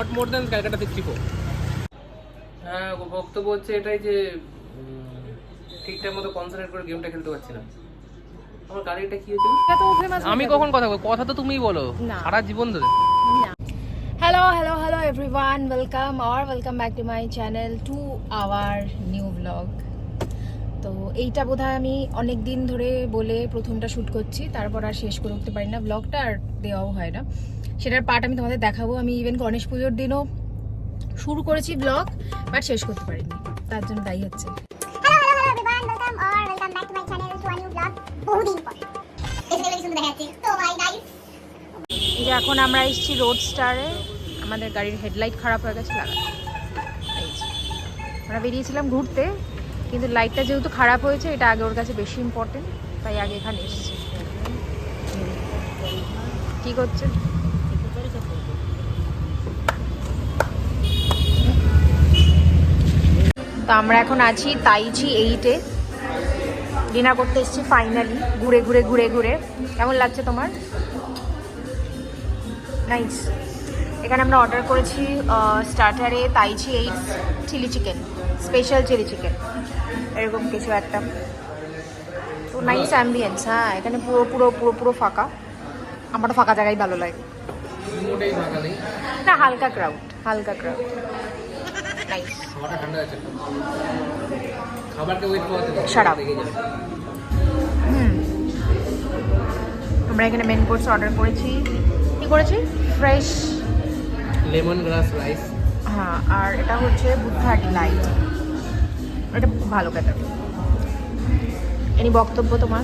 Not more than Calcutta 64। হ্যাঁ, বক্তব্য হচ্ছে এটাই যে ঠিকঠাক মতো কনসেন্ট্রেট করে গেমটা খেলতে পারছি না। আমার গাড়িটা কি হয়েছে? আমি কখন কথা বলবো? কথা তো তুমিই বলো সারা জীবন ধরে। Hello everyone, welcome back to my channel to our new vlog. তো এইটা বোধহয় আমি অনেক দিন ধরে বলে প্রথমটা শ্যুট করছি, তারপর আর শেষ করে উঠতে পারি না, ব্লগটা আর দেওয়াও হয় না। সেটার পার্ট আমি তোমাদের দেখাবো। আমি ইভেন গণেশ পুজোর দিনও শুরু করেছি ব্লগ, বাট শেষ করতে পারিনি, তার জন্য দায়ী হচ্ছে। এই যে এখন আমরা এসেছি রোড স্টারে, আমাদের গাড়ির হেডলাইট খারাপ হয়ে গেছে লাগাতে। আমরা বেরিয়েছিলাম ঘুরতে, কিন্তু লাইটটা যেহেতু খারাপ হয়েছে, এটা আগে ওর কাছে বেশি ইম্পর্টেন্ট, তাই আগে এখানে এসেছি। কি করছে? তো আমরা এখন আছি তাইচি 8-এ, ডিনার করতে এসেছি ফাইনালি, ঘুরে। কেমন লাগছে তোমার? নাইস। এখানে আমরা অর্ডার করেছি স্টার্টারে তাইচি 8 chilli chicken, special chilli chicken, এরকম কিছু একটা। তো নাইস অ্যাম্বিয়েন্স। হ্যাঁ, এখানে পুরো ফাঁকা। আমার তো ফাঁকা জায়গায় ভালো লাগে না, হালকা ক্রাউড। নাইস। আমরা এখানে মেন কোর্স অর্ডার করেছি। কি করেছি? ফ্রেশ লেমন গ্রাস রাইস। হ্যাঁ, আর এটা হচ্ছে বুদ্ধা ডিলাইট। এটা খুব ভালো খেতে। এনি বক্তব্য তোমার?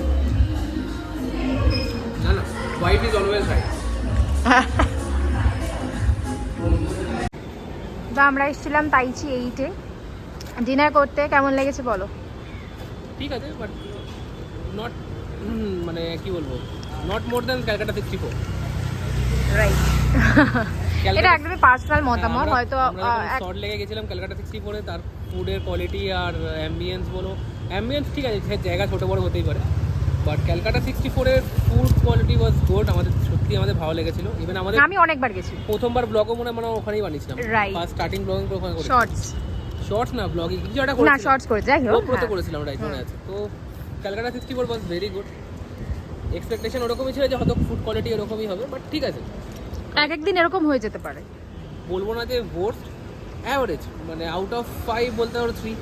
না, হোয়াইট ইজ অলওয়েজ রাইট। তো আমরা এসেছিলাম তাইচি 8-এ ডিনার করতে। কেমন লেগেছে বলো? ঠিক আছে, বাট নট, মানে কি বলবো, not more than Calcutta 64। Right. এটা একদমই পার্সোনাল মতামত। হয়তো শর্ট লেগে গেছিলাম ক্যালকাটা 64-এ, তার ফুডের কোয়ালিটি আর অ্যাম্বিয়েন্স বলো, অ্যাম্বিয়েন্স ঠিক আছে, জায়গা ছোটো বড় হতেই পারে, বাট ক্যালকাটা 64-এর ফুড কোয়ালিটি ওয়াজ গুড। আমাদের ভালো লেগেছিল। ইভেন আমি অনেকবার গেছি, প্রথমবার ব্লগও মনে মানে ওখানেই বানিয়েছিলাম। ফার্স্ট স্টার্টিং ব্লগিং তো ওখানে করেছি। শর্টস না, ব্লগিং কিছু একটা করেছি। না, শর্টস করে যাই হোক, প্রথম করেছিলাম, রাইট, মনে আছে। তো Calcutta 64 was very good. Expectation ওরকমই ছিল যে হয়তো ফুড কোয়ালিটি এরকমই হবে, বাট ঠিক আছে, একদিন এরকম হয়ে যেতে পারে। বলবো না যে ওয়ার্স্ট, অ্যাভারেজ, মানে আউট অফ 5 বলতে পারো 3।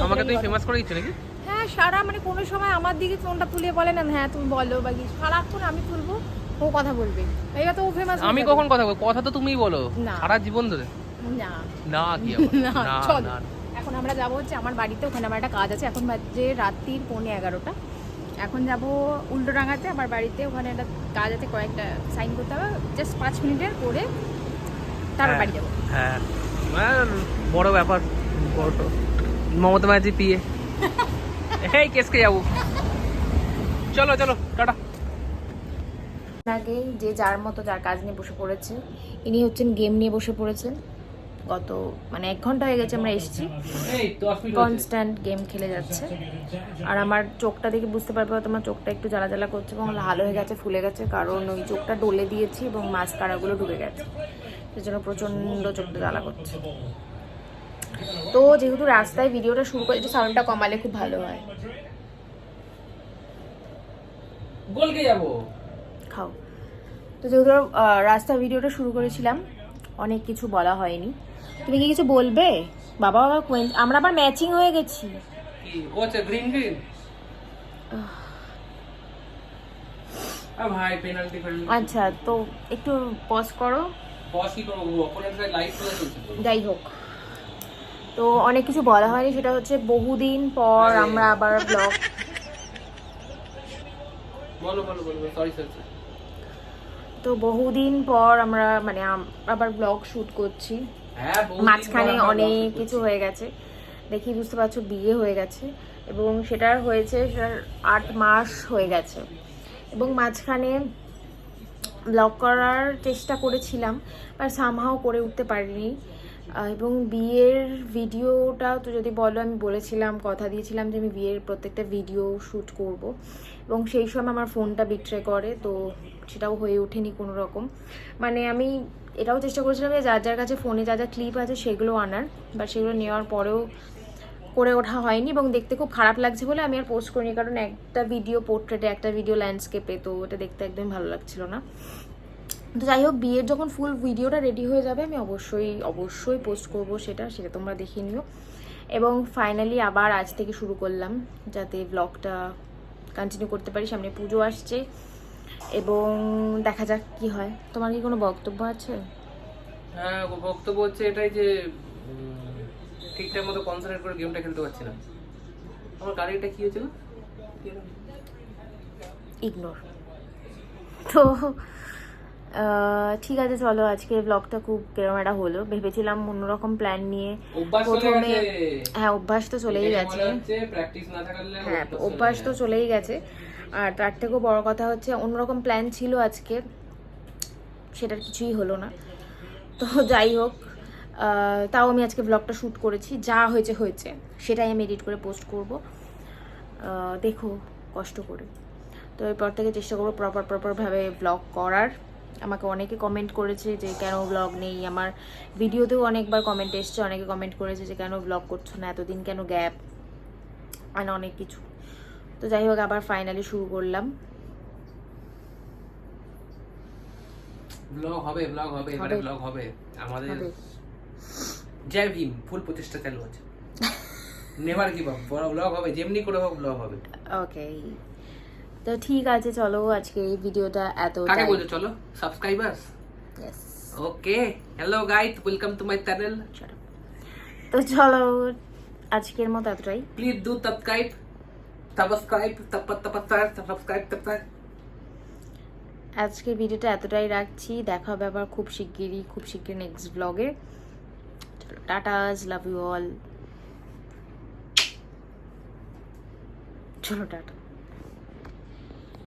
আমাকে তুই ফেমাস করে দিচ্ছ নাকি? হ্যাঁ, সারা মানে কোনো সময় আমার দিকে ফোনটা তুলে বলে না, হ্যাঁ তুমি বলো বা কিছু, সারাক্ষণ আমি তুলবো, ও কথা বলবে, এইবার তো ও ফেমাস। আমি কখন কথা বলবো? কথা তো তুমিই বলো সারা জীবন ধরে। না কি না, চলো এখন আমরা যাবো হচ্ছে আমার বাড়িতে। ওখানে আমার একটা কাজ আছে। এখন বাজে রাত্রির 11:15। এখন যাব উল্টোডাঙাতে আমার বাড়িতে, ওখানে একটা কাজ আছে, কয়েকটা সাইন করতে হবে, জাস্ট 5 মিনিটের করে তারপর বাড়ি যাবো। হ্যাঁ, বড় ব্যাপার, মমতা ব্যানার্জি পিয়ে এই কেসকে যাবো। চলো টাটা। আগে যে যার মতো যার কাজ নিয়ে বসে পড়েছে, ইনি হচ্ছেন গেম নিয়ে বসে পড়েছেন। গত 1 ঘন্টা হয়ে গেছে আমরা এসেছি, কনস্ট্যান্ট গেম খেলে যাচ্ছে। আর আমার চোখটা দেখে বুঝতে পারবে, তোমার চোখটা একটু জ্বালা করছে এবং লাল হয়ে গেছে, ফুলে গেছে, কারণ ওই চোখটা ডলে দিয়েছি এবং মাস্কারাগুলো ঢুকে গেছে, সেজন্য প্রচণ্ড চোখটা জ্বালা করছে। তো যেহেতু রাস্তায় ভিডিওটা শুরু করে, একটু সাউন্ডটা কমালে খুব ভালো হয়। গোলকে যাবো খাও। তো যেহেতু রাস্তায় ভিডিওটা শুরু করেছিলাম, অনেক কিছু বলা হয়নি। তুমি কি কিছু বলবে? বাবা আমরা আবার ম্যাচিং হয়ে গেছি। আচ্ছা, গ্রিন ভাই, পেনাল্টি। আচ্ছা, তো একটু পজ করো। পজ কি করব? অপোনেন্টের লাইভ চলছে। যাই হোক, তো অনেক কিছু বলা হয়নি, সেটা হচ্ছে বহুদিন পর আমরা আবার ব্লগ বলো, সরি। তো বহুদিন পর আমরা মানে আবার ব্লগ শুট করছি। মাঝখানে অনেক কিছু হয়ে গেছে, দেখি বুঝতে পারছো, বিয়ে হয়ে গেছে এবং সেটার হয়েছে 8 মাস হয়ে গেছে। এবং মাঝখানে ব্লগ করার চেষ্টা করেছিলাম, আর সামহাও করে উঠতে পারিনি। এবং বিয়ের ভিডিওটা তো যদি বলো, আমি বলেছিলাম, কথা দিয়েছিলাম যে আমি বিয়ের প্রত্যেকটা ভিডিও শ্যুট করব, এবং সেই সময় আমার ফোনটা বিট্রে করে, তো সেটাও হয়ে ওঠেনি কোনো রকম। মানে আমি এটাও চেষ্টা করেছিলাম যে যার যার কাছে ফোনে যা যা ক্লিপ আছে সেগুলো আনার, বা সেগুলো নেওয়ার পরেও করে ওঠা হয়নি এবং দেখতে খুব খারাপ লাগছে বলে আমি আর পোস্ট করিনি, কারণ একটা ভিডিও পোর্ট্রেটে, একটা ভিডিও ল্যান্ডস্কেপে, তো ওটা দেখতে একদমই ভালো লাগছিল না। তো যাই হোক, বিয়ের যখন ফুল ভিডিওটা রেডি হয়ে যাবে আমি অবশ্যই পোস্ট করব, সেটা তোমরা দেখে নিও। এবং ফাইনালি আবার আজ থেকে শুরু করলাম যাতে ব্লগটা কন্টিনিউ করতে পারি। সামনে পুজো আসছে এবং দেখা যাক কি হয়। তোমার কি কোনো বক্তব্য আছে? হ্যাঁ, বক্তব্য হচ্ছে এটাই যে ঠিকঠাক মতো কনসেন্ট্রেট করে গেমটা খেলতে পারছি না। আমার গাড়িটা কি হয়েছিল? ইগনোর। তো ঠিক আছে, চলো আজকে ব্লগটা খুব কেরম একটা হলো। ভেবেছিলাম অন্যরকম প্ল্যান নিয়ে প্রথমে, হ্যাঁ অভ্যাস তো চলেই গেছে, হ্যাঁ অভ্যাস তো চলেই গেছে। আর তার থেকেও বড় কথা হচ্ছে অন্যরকম প্ল্যান ছিল আজকে, সেটার কিছুই হলো না। তো যাই হোক, তাও আমি আজকে ব্লগটা শ্যুট করেছি, যা হয়েছে হয়েছে, সেটাই আমি এডিট করে পোস্ট করব। দেখো কষ্ট করে। তো এরপর থেকে চেষ্টা করবো প্রপারভাবে ব্লগ করার। আমাকে অনেকে কমেন্ট করেছে যে কেন ব্লগ নেই, আমার ভিডিওতেও অনেকবার কমেন্ট এসছে, অনেকে কমেন্ট করেছে যে কেন ব্লগ করছো না, এতদিন কেন গ্যাপ, আর অনেক কিছু। তো যাই হোক, আবার ফাইনালি শুরু করলাম। ব্লগ হবে এবারে ব্লগ হবে আমাদের। জয় ভীম, ফুল প্রচেষ্টা চালু আছে। নেভার গিভ আপ, বড় ব্লগ হবে, যেমনি করে হোক ব্লগ হবে। ওকে, তো ঠিক আছে, চলো আজকে এই ভিডিওটা এত। কাকে বলছো? চলো subscribers. Yes, okay, hello guys, welcome to my channel. তো চলো আজকের মতো এতটাই। Please do subscribe. আজকের ভিডিওটা এতটাই রাখছি, দেখা হবে আবার খুব শিগগিরই নেক্সট ব্লগে। চলো টাটাস, লাভ ইউ অল। চলো টাটা।